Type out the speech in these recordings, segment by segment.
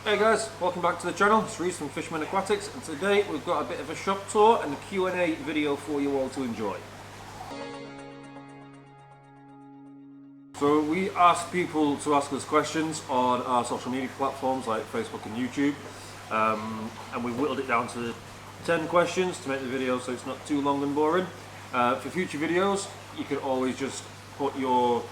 Hey guys, welcome back to the channel. It's Reece from Fisherman Aquatics, and today we've got a bit of a shop tour and a Q&A video for you all to enjoy. So we asked people to ask us questions on our social media platforms like Facebook and YouTube, and we whittled it down to 10 questions to make the video so it's not too long and boring. For future videos, you can always just put your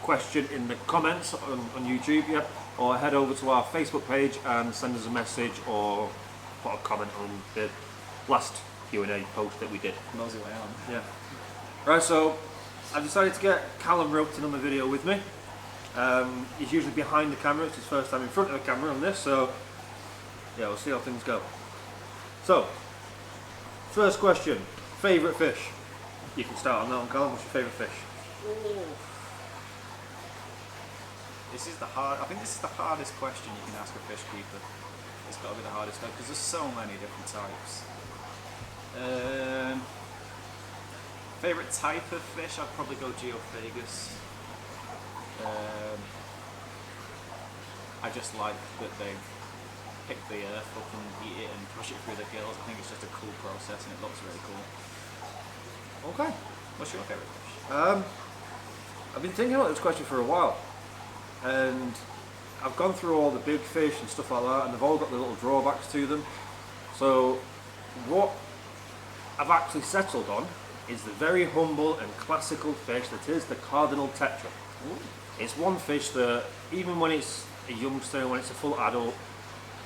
question in the comments on YouTube, or head over to our Facebook page and send us a message or put a comment on the last Q&A post that we did. Nosy way on. Yeah. Right, so I've decided to get Callum roped in on the video with me. He's usually behind the camera, it's his first time in front of the camera on this, so yeah, we'll see how things go. So, first question, favourite fish? You can start on that one, Callum. What's your favourite fish? I think this is the hardest question you can ask a fish keeper. It's got to be the hardest one because there's so many different types. Favourite type of fish? I'd probably go geophagus. I just like that they pick the earth up and eat it and push it through the gills. I think it's just a cool process and it looks really cool. Okay. What's your favourite fish? I've been thinking about this question for a while, and I've gone through all the big fish and stuff like that, and they've all got their little drawbacks to them. So what I've actually settled on is the very humble and classical fish that is the cardinal tetra. Ooh. It's one fish that, even when it's a youngster, when it's a full adult,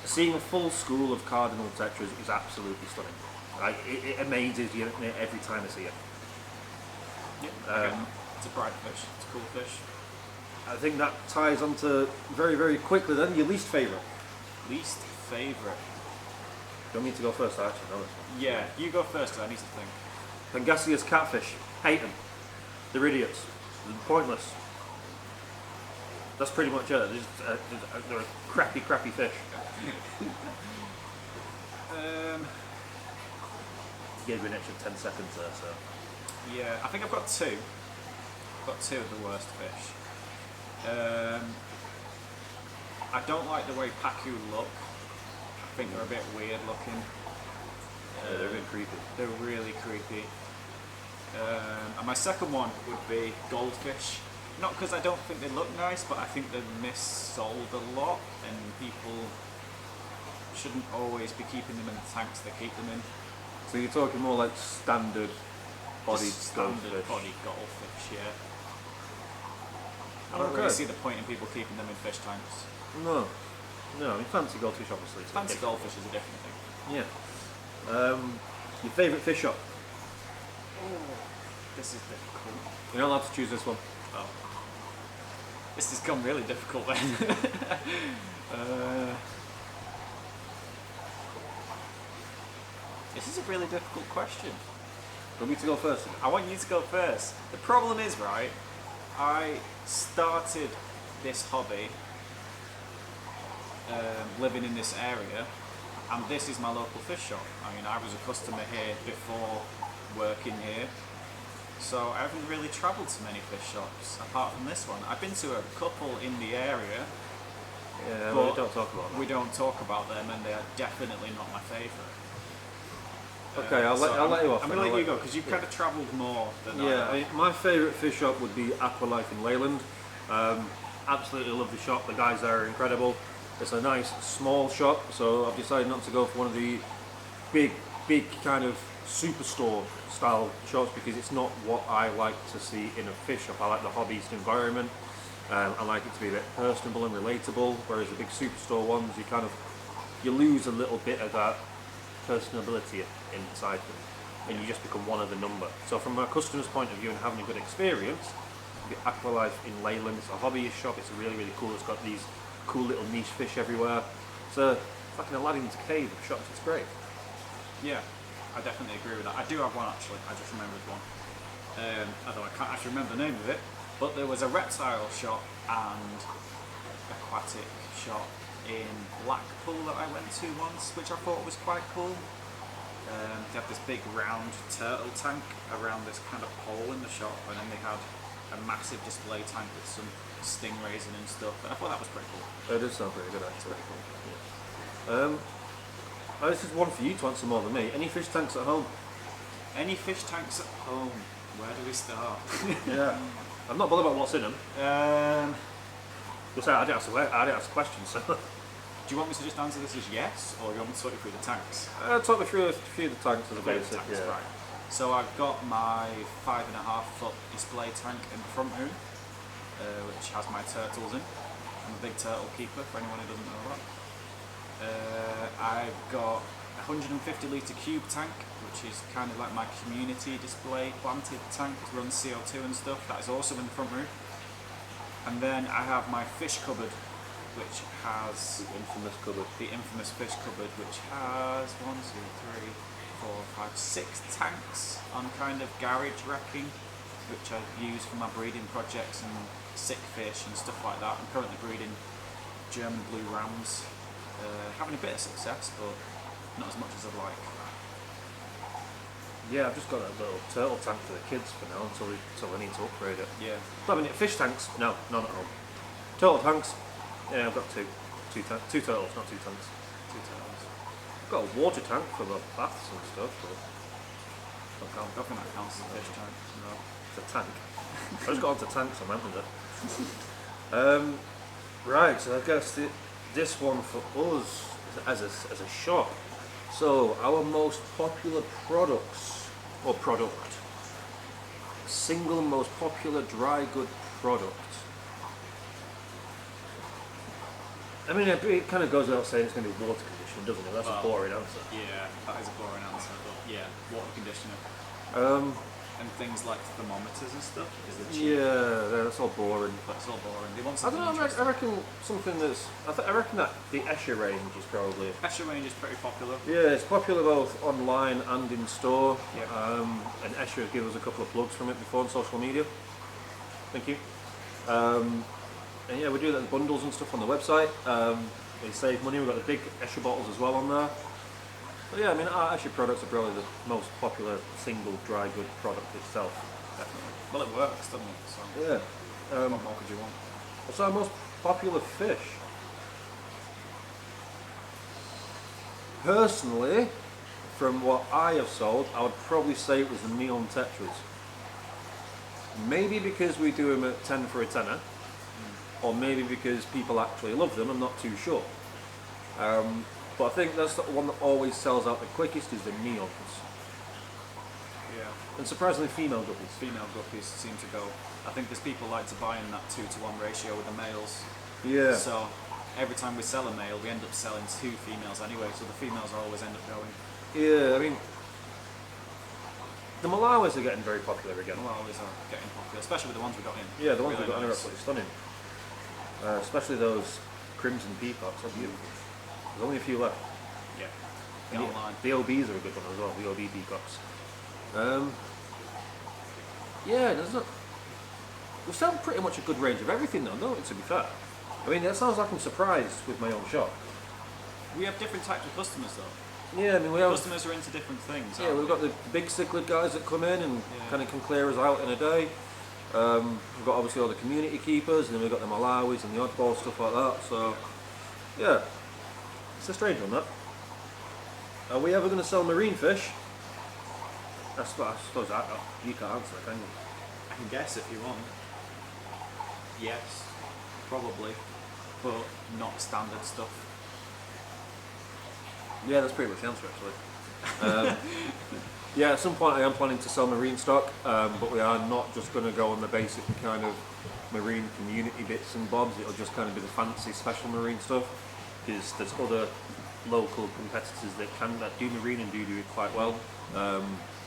seeing a full school of cardinal tetras is absolutely stunning. Like, it amazes you every time I see it. Yeah, it's a bright fish, it's a cool fish. I think that ties on to very, very quickly then, your least favourite. Least favourite? Do you want me to go first? I actually know this one. Yeah, you go first because I need to think. Pangasius catfish. Hate them. They're idiots. They're pointless. That's pretty much it. They're a crappy, crappy fish. Gave you an extra 10 seconds there, so. Yeah, I think I've got two. I've got two of the worst fish. I don't like the way pacu look. I think they're a bit weird looking. Yeah, they're a bit creepy. They're really creepy. And my second one would be goldfish. Not because I don't think they look nice, but I think they're missold a lot, and people shouldn't always be keeping them in the tanks they keep them in. So you're talking more like standard bodied Standard goldfish? body goldfish, yeah. I don't really see the point in people keeping them in fish tanks. No. No, I mean fancy goldfish obviously. Fancy goldfish is a different thing. Yeah. Your favourite fish shop? Oh, this is difficult. You're not allowed to choose this one. Oh. This has gone really difficult then. This is a really difficult question. Do you want me to go first? I want you to go first. The problem is, right, I started this hobby living in this area, and this is my local fish shop. I mean, I was a customer here before working here, so I haven't really travelled to many fish shops apart from this one. I've been to a couple in the area. Yeah, but we don't talk about them. We don't talk about them, and they are definitely not my favourite. Okay, I'll let you off. I'm going to let you go because you've kind of travelled more than I have. I mean, my favourite fish shop would be Aqualife in Leyland. Absolutely love the shop. The guys there are incredible. It's a nice small shop, so I've decided not to go for one of the big kind of superstore style shops because it's not what I like to see in a fish shop. I like the hobbyist environment. I like it to be a bit personable and relatable, whereas the big superstore ones, you lose a little bit of that personability inside them, and you just become one of the number. So from a customer's point of view and having a good experience, the Aqualife in Leyland, it's a hobbyist shop. It's really, really cool. It's got these cool little niche fish everywhere. It's like an Aladdin's cave of shops. It's great. Yeah, I definitely agree with that. I do have one actually. I just remembered one. Although I can't actually remember the name of it, but there was a reptile shop and aquatic shop in Blackpool that I went to once, which I thought was quite cool. They had this big round turtle tank around this kind of pole in the shop, and then they had a massive display tank with some stingrays in and stuff. And I thought that was pretty cool. That does sound pretty good actually. Pretty cool. Yeah. This is one for you to answer more than me. Any fish tanks at home? Any fish tanks at home? Where do we start? Yeah. I'm not bothered about what's in them. Um, Just I didn't ask questions. So. do you want me to just answer this as yes, or do you want me to talk you through the tanks? Talk me through a few of the tanks as a Okay, basic. tanks, Yeah. right. So I've got my 5.5 foot display tank in the front room, which has my turtles in. I'm a big turtle keeper for anyone who doesn't know that. I've got a 150 litre cube tank, which is kind of like my community display planted tank. It runs CO2 and stuff. That is also in the front room. And then I have my fish cupboard, which has The infamous cupboard. the infamous fish cupboard, which has 1, 2, 3, 4, 5, 6 tanks on kind of garage racking, which I use for my breeding projects and sick fish and stuff like that. I'm currently breeding German blue rams, having a bit of success, but not as much as I'd like. Yeah, I've just got a little turtle tank for the kids for now until I need to upgrade it. Yeah. I mean, fish tanks? No, none at home. Turtle tanks? Yeah, I've got two turtles, not two tanks. 2 turtles. I've got a water tank for the baths and stuff, but I don't think that counts as a fish tank. No. it's a tank. I just got onto tanks, I remembered it. Right, so I guess this one for us as a shop. So our most popular products or product, single most popular dry good product. I mean, it kind of goes without saying it's going to be water conditioning, doesn't it? That's a boring answer. Yeah, that is a boring answer, but yeah, water conditioner. And things like thermometers and stuff, because they're cheap. Yeah, that's all boring. But it's all boring. They want I something don't know. I interesting. reckon something that's. I reckon that the Escher range is probably. Escher range is pretty popular. Yeah, it's popular both online and in store. Yeah. And Escher give us a couple of plugs from it before on social media. Thank you. And yeah, we do that in bundles and stuff on the website. We save money. We've got the big Escher bottles as well on there. But yeah, I mean, our Escher products are probably the most popular single dry good product itself. Definitely. Well, it works, doesn't it? So, Yeah. what more could you want? What's our most popular fish? Personally, from what I have sold, I would probably say it was the neon tetras. Maybe because we do them at 10 for a tenner, or maybe because people actually love them, I'm not too sure. But I think that's the one that always sells out the quickest is the neons. Yeah. And surprisingly female guppies. Female guppies seem to go. I think there's people like to buy in that 2-to-1 ratio with the males. Yeah. So every time we sell a male, we end up selling 2 females anyway. So the females always end up going. Yeah, I mean, the Malawis are getting very popular again. Malawi's are getting popular, especially with the ones we got in. Yeah, the ones Really we've got in are nice. absolutely stunning. Especially those crimson peacocks, are beautiful. There's only a few left. Yeah. And Get online. the OBs are a good one as well, the OB peacocks. Yeah, there's not. We've sold pretty much a good range of everything though, don't we, to be fair? I mean, that sounds like I'm surprised with my own shop. We have different types of customers though. Yeah, I mean, we have. Customers are into different things. Yeah, aren't we've got the big cichlid guys that come in and Yeah. kind of can clear us out in a day. We've got obviously all the community keepers, and then we've got the Malawis and the oddball stuff like that. So, yeah, it's a strange one that. Are we ever going to sell marine fish? I suppose you can't answer that, can you? I can guess if you want. Yes, probably, but not standard stuff. Yeah, that's pretty much the answer actually. Yeah, at some point I am planning to sell marine stock, but we are not just going to go on the basic kind of marine community bits and bobs. It'll just kind of be the fancy special marine stuff, because there's other local competitors that do marine and do it quite well,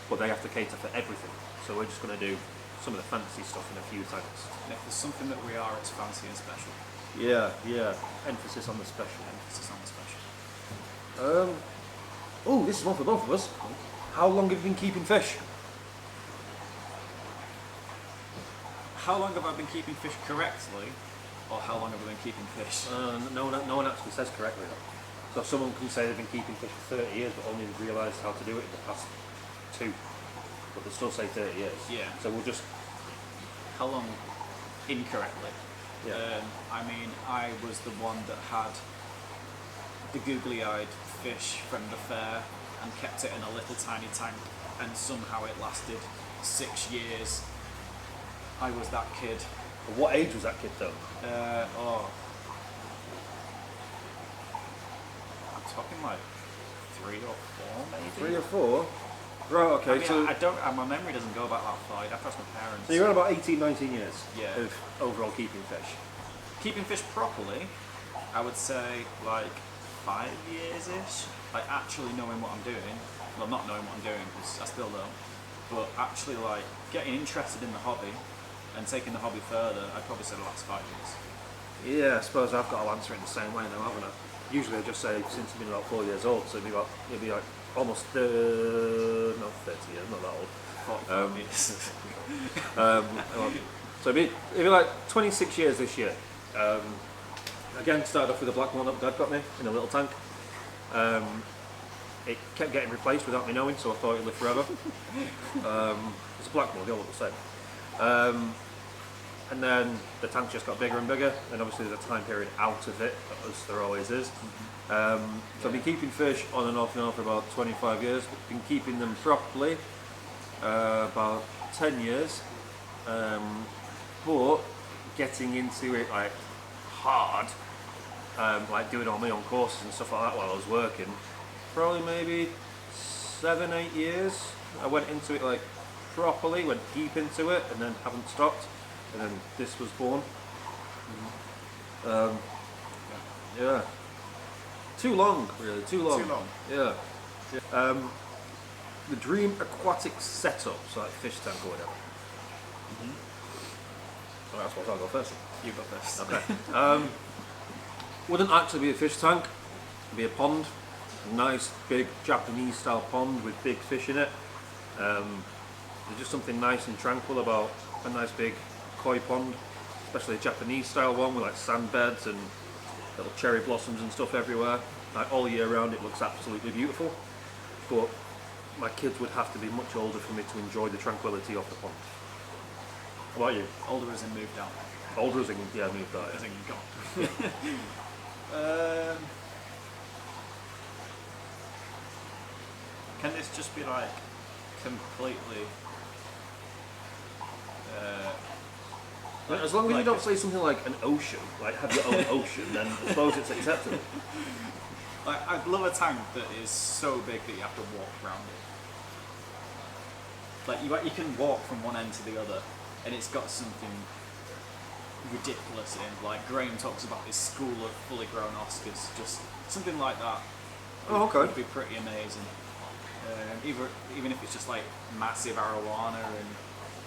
but they have to cater for everything. So we're just going to do some of the fancy stuff in a few tanks. And if there's something that we are, it's fancy and special. Yeah, yeah. Emphasis on the special. Emphasis on the special. Oh, this is one for both of us. How long have you been keeping fish? How long have I been keeping fish correctly, or how long have I been keeping fish? No one actually says correctly. So someone can say they've been keeping fish for 30 years, but only realised how to do it in the past 2. But they still say 30 years. Yeah. So we'll just. How long incorrectly? Yeah. I mean, I was the one that had the googly-eyed fish from the fair and kept it in a little tiny tank, and somehow it lasted 6 years. I was that kid. What age was that kid though? I'm talking like 3 or 4 maybe. 3 or 4? Right, okay. I mean, so I don't. My memory doesn't go back that far. I'd have to ask my parents. so you're on about 18, 19 years Yeah. of overall keeping fish. Keeping fish properly, I would say like 5 years-ish. Like actually knowing what I'm doing. Well, not knowing what I'm doing because I still don't. But actually like getting interested in the hobby and taking the hobby further, I'd probably say the last 5 years. Yeah, I suppose I've got to answer it in the same way now, haven't I? Usually I just say since I've been about 4 years old, so it'd be like almost not 30 years, not that old. 45 years. So it'd be like 26 years this year. Again, started off with a black one that Dad got me in a little tank. It kept getting replaced without me knowing, so I thought it'd live forever. It's a black one, they all look the same. And then the tank just got bigger and bigger, and obviously there's a time period out of it, as there always is. So I've been keeping fish on and off for about 25 years. Been keeping them properly about 10 years, but getting into it like hard, like doing all my own courses and stuff like that while I was working, probably maybe 7, 8 years. I went into it like properly, went deep into it, and then haven't stopped. And then this was born. Yeah. Too long, really. Too long. Too long. Yeah. The dream aquatic setup, so like fish tank or whatever. So that's what I'll go first. You go first. Okay. Wouldn't actually be a fish tank. It'd be a pond. A nice big Japanese style pond with big fish in it. There's just something nice and tranquil about a nice big koi pond, especially a Japanese style one with like sand beds and little cherry blossoms and stuff everywhere. Like all year round it looks absolutely beautiful, but my kids would have to be much older for me to enjoy the tranquility of the pond. How about you? Older as in moved out. Older as in, yeah, moved out. As Yeah. in gone. Can this just be like completely? As long as you like don't say something like an ocean, like have your own ocean, then I suppose it's acceptable. Like, I'd love a tank that is so big that you have to walk around it. Like you can walk from one end to the other, and it's got something ridiculous in. Like Graham talks about his school of fully grown Oscars, just something like that. Oh, okay. Would be pretty amazing. Even if it's just like massive arowana and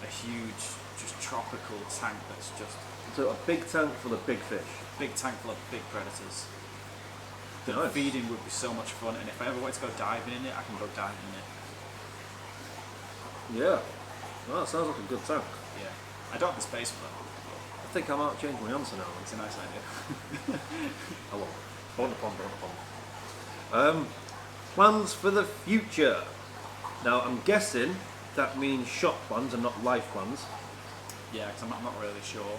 a huge, just tropical tank that's just So a big tank full of big fish. big tank full of big predators. The Nice. feeding would be so much fun, and if I ever want to go diving in it, I can go diving in it. Yeah. Well, that sounds like a good tank. Yeah, I don't have the space for that. I think I might change my answer now. It's a nice idea. I won't. I want the pond, I want the pond. Plans for the future. Now, I'm guessing that means shop plans and not life plans. Yeah, because I'm not really sure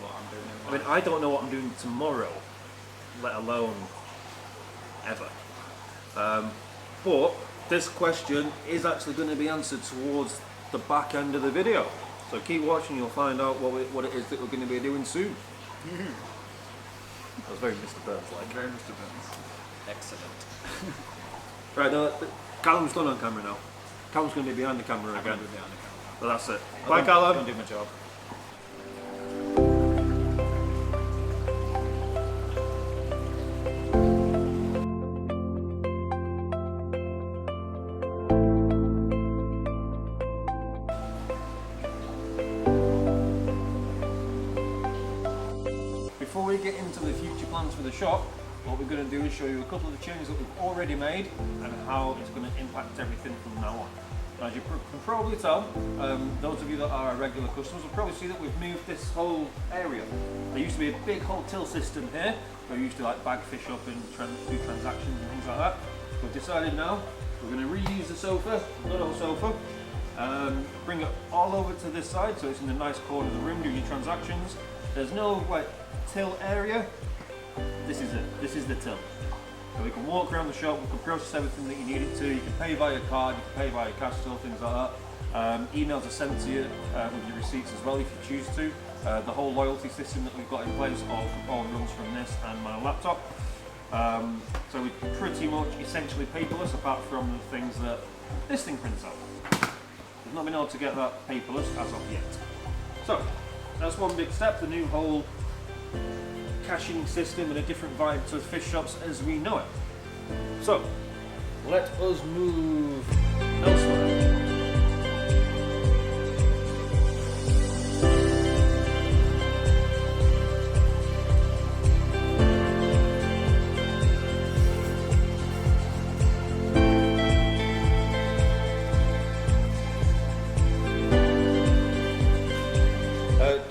what I'm doing in I life. mean, I don't know what I'm doing tomorrow, let alone ever. But this question is actually going to be answered towards the back end of the video. So keep watching, you'll find out what it is that we're going to be doing soon. That was very Mr. Burns-like. Very Mr. Burns. Excellent. Right, now, Callum's done on camera now. Callum's going to be behind the camera I'm again. going to be behind the camera. But that's it. I'm Bye, Callum. going to do my job. Before we get into the future plans for the shop, what we're going to do is show you a couple of the changes that we've already made and how it's going to impact everything from now on. Now, as you can probably tell, those of you that are our regular customers will probably see that we've moved this whole area. There used to be a big whole till system here where we used to like bag fish up and do transactions and things like that. We've decided now we're going to reuse the sofa, little sofa, bring it all over to this side so it's in the nice corner of the room doing your transactions. There's no like till area. This is it. This is the till. So we can walk around the shop, we can process everything that you need it to. You can pay via card, you can pay via cash still, things like that. Emails are sent to you with your receipts as well if you choose to. The whole loyalty system that we've got in place all runs from this and my laptop. So we pretty much essentially paperless apart from the things that this thing prints out. We've not been able to get that paperless as of yet. So that's one big step, the new whole cashing system and a different vibe to fish shops as we know it. So let us move elsewhere.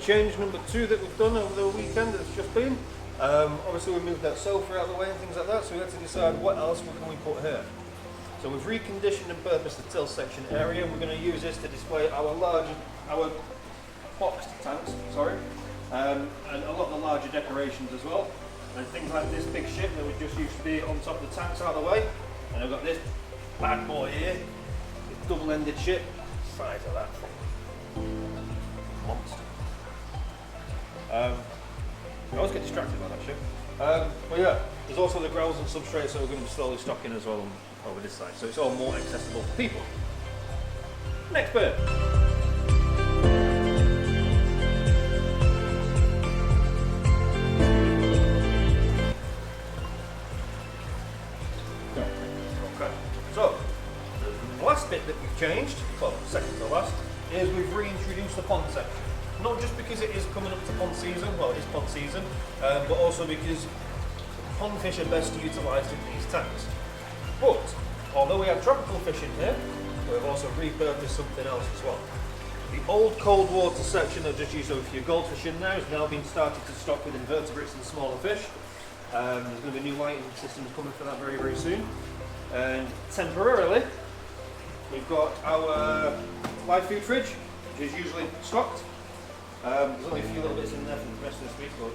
Change number 2 that we've done over the weekend that's just been. Obviously we moved that sofa out of the way and things like that, so we had to decide what else can we put here. So we've reconditioned and purposed the till section area, and we're going to use this to display our boxed tanks, and a lot of the larger decorations as well. And things like this big ship that would just used to be on top of the tanks out of the way. And I've got this bad boy here, this double-ended ship, size of that thing. Monster. I always get distracted by that shit. But yeah, there's also the growls and substrates that we're going to be slowly stocking as well over this side, so it's all more accessible for people. Next bit. Okay, so the last bit that we've changed, well, second to last, is we've reintroduced the pond section. Not just because it is coming up to pond season, well it is pond season, but also because pond fish are best utilised in these tanks. But, although we have tropical fish in here, we've also repurposed something else as well. The old cold water section that just used for your goldfish in there has now been started to stock with invertebrates and smaller fish. There's going to be new lighting systems coming for that very, very soon. And temporarily, we've got our live food fridge, which is usually stocked. There's only a few little bits in there from the rest of this week, but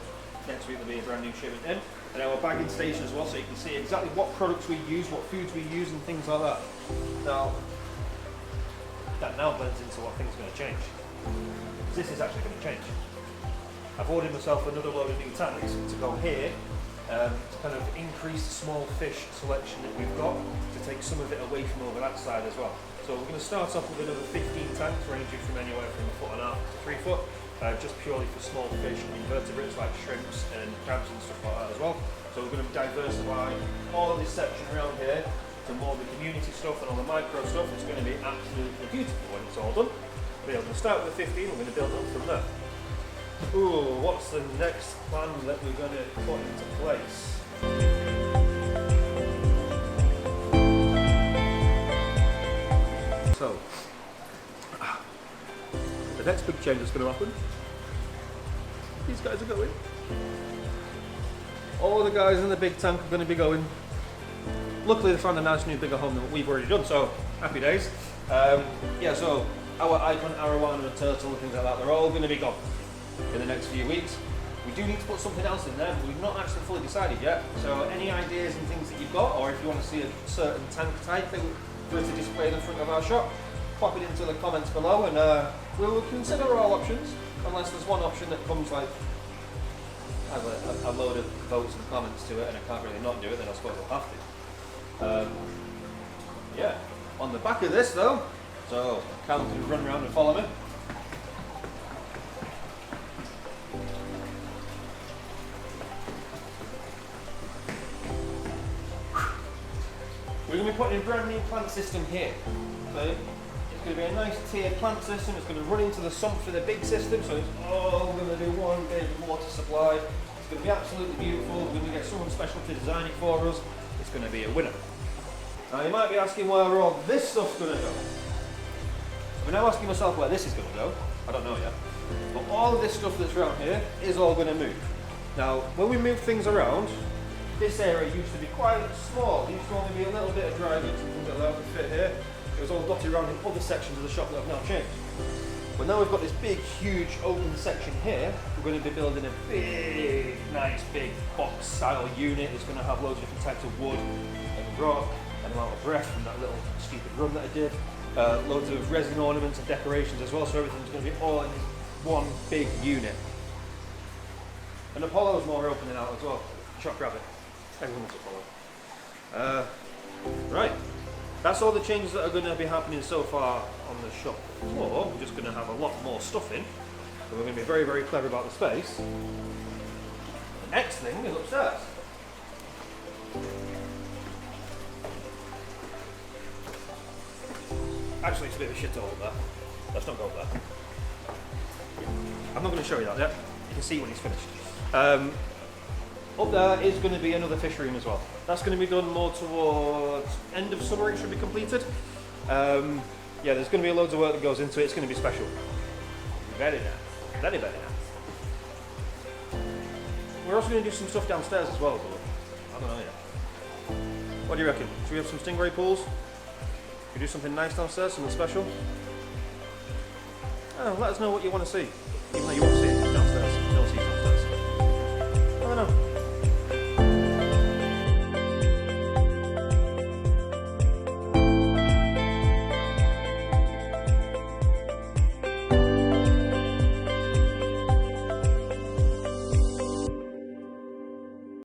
next week there'll be a brand new shipment in. And our bagging station as well, so you can see exactly what products we use, what foods we use and things like that. Now, that now blends into what things are going to change. This is actually going to change. I've ordered myself another load of new tanks to go here, to kind of increase the small fish selection that we've got, to take some of it away from over that side as well. So we're going to start off with another 15 tanks, ranging from anywhere from 1.5 foot to 3 foot. Just purely for small fish and invertebrates like shrimps and crabs and stuff like that as well. So we're going to diversify all of this section around here to more of the community stuff and all the micro stuff. It's going to be absolutely beautiful when it's all done. But yeah, we're going to start with the 15, we're going to build up from there. Ooh, what's the next plan that we're going to put into place? So, the next big change that's going to happen, these guys are going. All the guys in the big tank are going to be going. Luckily they found a nice new bigger home than what we've already done, so happy days. Yeah, so our icon, arowana and turtle and things like that, they're all going to be gone in the next few weeks. We do need to put something else in there, but we've not actually fully decided yet. So any ideas and things that you've got, or if you want to see a certain tank type thing for us to display in the front of our shop, pop it into the comments below, and we will consider all options, unless there's one option that comes like has a load of votes and comments to it, and I can't really not do it, then I suppose I'll have to. Yeah, on the back of this though, so Callum can run around and follow me. We're going to be putting in a brand new plant system here. So it's going to be a nice tiered plant system. It's going to run into the sump for the big system, so it's all going to do one big water supply. It's going to be absolutely beautiful. We're going to get someone special to design it for us. It's going to be a winner. Now you might be asking where all this stuff's going to go. I'm now asking myself where this is going to go. I don't know yet. But all of this stuff that's around here is all going to move. Now, when we move things around, this area used to be quite small. There used to only be a little bit of dry goods and things like that would fit here. It was all dotted around in other sections of the shop that have now changed. But now we've got this big, huge open section here. We're going to be building a big, nice, big box-style unit. It's going to have loads of different types of wood and rock, and I'm out of breath from that little stupid run that I did. Loads of resin ornaments and decorations as well, so everything's going to be all in this one big unit. And Apollo's more opening out as well. Shock rabbit. Everyone wants Apollo. Right. That's all the changes that are going to be happening so far on the shop floor. We're just going to have a lot more stuff in. So we're going to be very, very clever about the space. The next thing is upstairs. Actually, it's a bit of a shithole up there. Let's not go up there. I'm not going to show you that yet. You can see when he's finished. Up there is going to be another fish room as well. That's going to be done more towards end of summer. It should be completed. Yeah, there's going to be loads of work that goes into it. It's going to be special. Very nice. Very, very nice. We're also going to do some stuff downstairs as well, but I don't know yet. What do you reckon? Should we have some stingray pools? Should we do something nice downstairs, something special? Oh, let us know what you want to see. Even though you won't see it downstairs. You'll see it downstairs. I don't know.